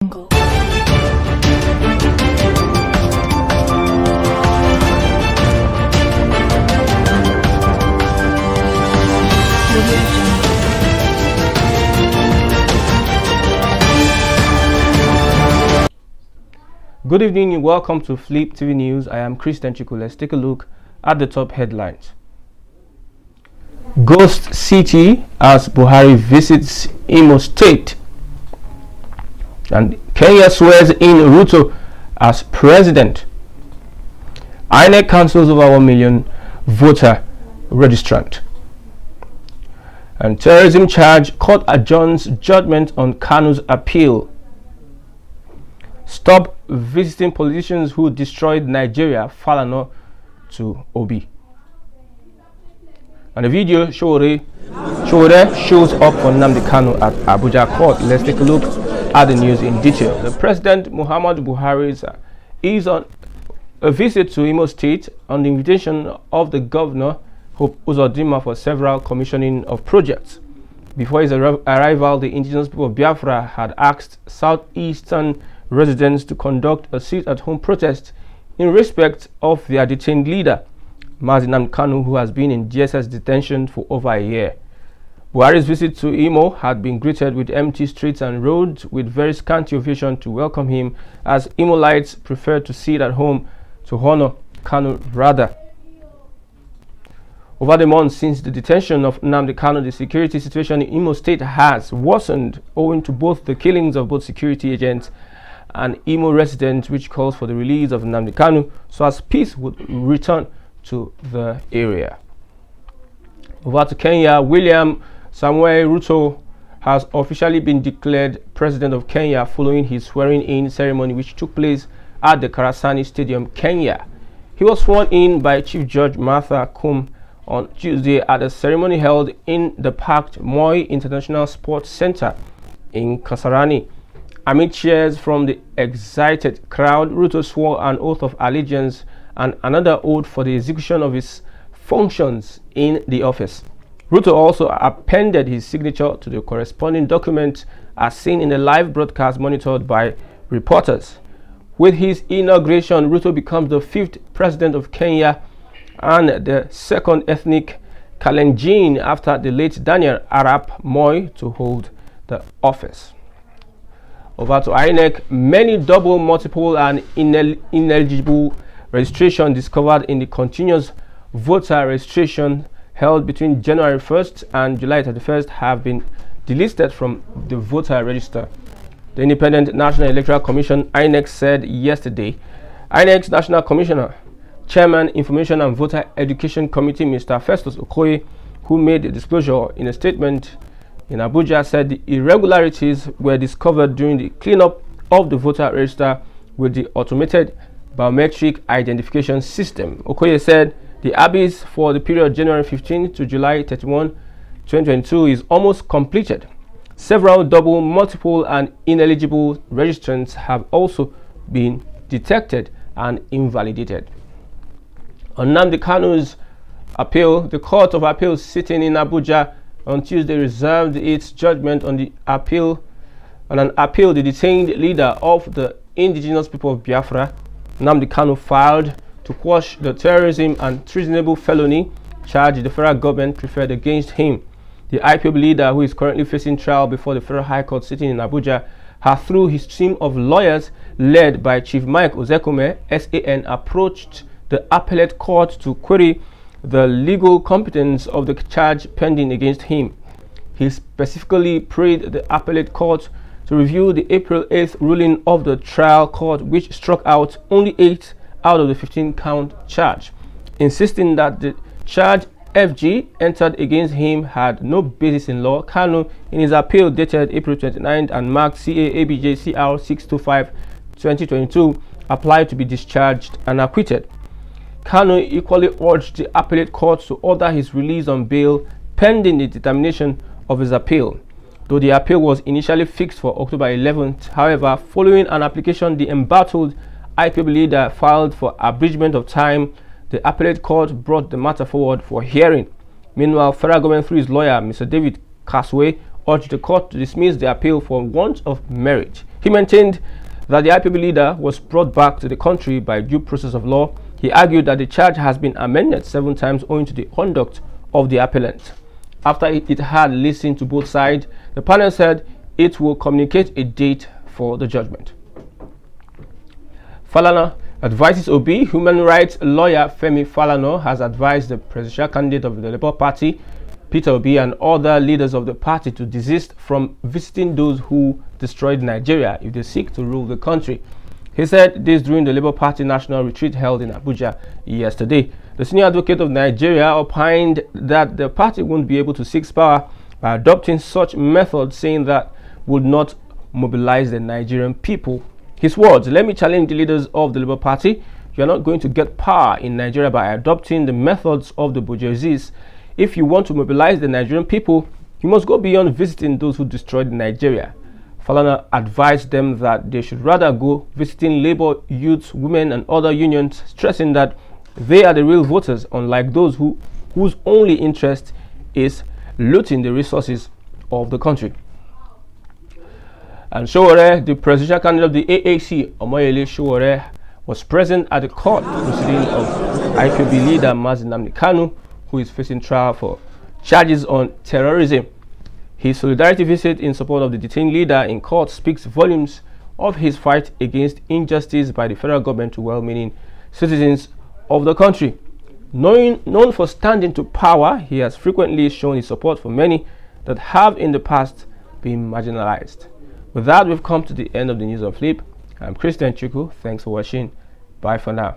Jungle. Good evening and welcome to Fliptv News. I am Christian Chiku. Let's take a look at the top headlines. Ghost City as Buhari visits Imo State. And Kenya swears in Ruto as president. INEC cancels over 1 million voter registrant. And terrorism charge, court adjourns judgment on Kanu's appeal. Stop visiting politicians who destroyed Nigeria, Falana to Obi. And the video, Sowore shows up for Nnamdi Kanu at Abuja court. Let's take a look at the news in detail. The President Muhammadu Buhari is on a visit to Imo State on the invitation of the Governor Hope Uzodinma for several commissioning of projects. Before his arrival, the indigenous people of Biafra had asked southeastern residents to conduct a sit-at-home protest in respect of their detained leader, Nnamdi Kanu, who has been in DSS detention for over a year. Buhari's visit to Imo had been greeted with empty streets and roads with very scanty ovation to welcome him, as Imolites preferred to sit at home to honor Kanu rather. Over the months since the detention of Nnamdi Kanu, the security situation in Imo State has worsened owing to both the killings of both security agents and Imo residents, which calls for the release of Nnamdi Kanu so as peace would return to the area. Over to Kenya. William Samuel Ruto has officially been declared president of Kenya following his swearing-in ceremony, which took place at the Kasarani Stadium, Kenya. He was sworn in by Chief Judge Martha Koome on Tuesday at a ceremony held in the packed Moi International Sports Center in Kasarani. Amid cheers from the excited crowd, Ruto swore an oath of allegiance and another oath for the execution of his functions in the office. Ruto also appended his signature to the corresponding document as seen in the live broadcast monitored by reporters. With his inauguration, Ruto becomes the 5th president of Kenya and the 2nd ethnic Kalenjin after the late Daniel Arap Moi to hold the office. Over to INEC. Many double, multiple and ineligible registration discovered in the continuous voter registration held between January 1st and July 31st have been delisted from the voter register. The Independent National Electoral Commission, INEC, said yesterday. INEC's National Commissioner, Chairman, Information and Voter Education Committee, Mr. Festus Okoye, who made the disclosure in a statement in Abuja, said the irregularities were discovered during the cleanup of the voter register with the automated biometric identification system. Okoye said the abyss for the period January 15 to July 31, 2022 is almost completed. Several double, multiple and ineligible registrants have also been detected and invalidated. On Nnamdi Kanu's appeal, the Court of Appeal sitting in Abuja on Tuesday reserved its judgment on the appeal the detained leader of the indigenous people of Biafra, Nnamdi Kanu, filed to quash the terrorism and treasonable felony charge the federal government preferred against him. The ipob leader, who is currently facing trial before the Federal High Court sitting in Abuja, has, through his team of lawyers led by Chief Mike Ozekume, SAN, approached the appellate court to query the legal competence of the charge pending against him. He specifically prayed the appellate court to review the April 8th ruling of the trial court, which struck out only 8 out of the 15-count charge, insisting that the charge FG entered against him had no basis in law. Kanu, in his appeal dated April 29th and marked CA-ABJ CR 625-2022, applied to be discharged and acquitted. Kanu equally urged the appellate court to order his release on bail pending the determination of his appeal. Though the appeal was initially fixed for October 11th, however, following an application the embattled ipob leader filed for abridgment of time, the appellate court brought the matter forward for hearing. Meanwhile, federal government, through his lawyer, Mr. David Kaswe, urged the court to dismiss the appeal for want of merit. He maintained that the IPOB leader was brought back to the country by due process of law. He argued that the charge has been amended 7 times owing to the conduct of the appellant. After it had listened to both sides, the panel said it will communicate a date for the judgment. Falana advises Obi. Human rights lawyer Femi Falana has advised the presidential candidate of the Labour Party, Peter Obi, and other leaders of the party to desist from visiting those who destroyed Nigeria if they seek to rule the country. He said this during the Labour Party national retreat held in Abuja yesterday. The senior advocate of Nigeria opined that the party won't be able to seize power by adopting such methods, saying that would not mobilize the Nigerian people. His words: "Let me challenge the leaders of the Labour Party. You are not going to get power in Nigeria by adopting the methods of the bourgeoisie. If you want to mobilize the Nigerian people, you must go beyond visiting those who destroyed Nigeria." Falana advised them that they should rather go visiting labor, youths, women, and other unions, stressing that they are the real voters, unlike those whose only interest is looting the resources of the country. And Sowore, the presidential candidate of the AAC, Omoyele Sowore, was present at the court proceeding of IPOB leader Nnamdi Kanu, who is facing trial for charges on terrorism. His solidarity visit in support of the detained leader in court speaks volumes of his fight against injustice by the federal government to well-meaning citizens of the country. Known for standing to power, he has frequently shown his support for many that have in the past been marginalized. With that, we've come to the end of the news on Flip. I'm Christian Chuku. Thanks for watching. Bye for now.